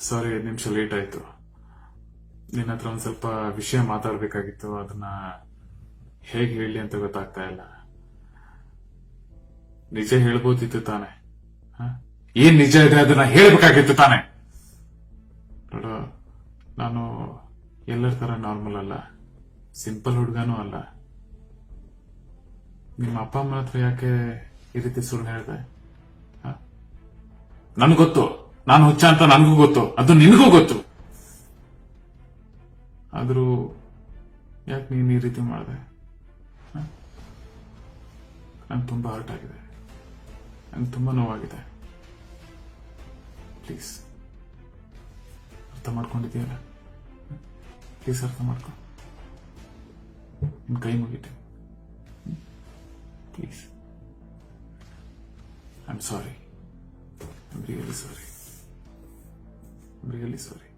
ಸಾರಿ, 5 ನಿಮಿಷ ಲೇಟ್ ಆಯ್ತು. ನಿನ್ನ ಹತ್ರ ಒಂದ್ ಸ್ವಲ್ಪ ವಿಷಯ ಮಾತಾಡ್ಬೇಕಾಗಿತ್ತು. ಅದನ್ನ ಹೇಗೆ ಹೇಳಿ ಅಂತ ಗೊತ್ತಾಗ್ತಾ ಇಲ್ಲ. ನಿಜ ಹೇಳ್ಬೋದಿತ್ತು ತಾನೆ? ಏನ್ ನಿಜ ಇದೆ ಅದನ್ನ ಹೇಳ್ಬೇಕಾಗಿತ್ತು ತಾನೆ? ನೋಡು, ನಾನು ಎಲ್ಲರ ತರ ನಾರ್ಮಲ್ ಅಲ್ಲ, ಸಿಂಪಲ್ ಹುಡುಗನೂ ಅಲ್ಲ. ನಿಮ್ಮ ಅಪ್ಪ ಅಮ್ಮನ ಹತ್ರ ಯಾಕೆ ಈ ರೀತಿ ಸುಳ್ಳು ಹೇಳಿದೆ? ನನ್ಗೆ ಗೊತ್ತು, ನಾನು ಹುಚ್ಚ ಅಂತ ನನ್ಗೂ ಗೊತ್ತು, ಅದು ನಿನಗೂ ಗೊತ್ತು. ಆದ್ರೂ ಯಾಕೆ ನೀನ್ ಈ ರೀತಿ ಮಾಡಿದೆ? ನಂಗೆ ತುಂಬಾ ಹರ್ಟ್ ಆಗಿದೆ, ನಂಗೆ ತುಂಬಾ ನೋವಾಗಿದೆ. ಪ್ಲೀಸ್ ಅರ್ಥ ಮಾಡ್ಕೊಂಡಿದ್ದೀಯಲ್ಲ? ಪ್ಲೀಸ್ ಅರ್ಥ ಮಾಡ್ಕೊ. ನಿನ್ ಕೈ ಮುಗಿತೆ, please. I am sorry. I'm really sorry. I'm really sorry.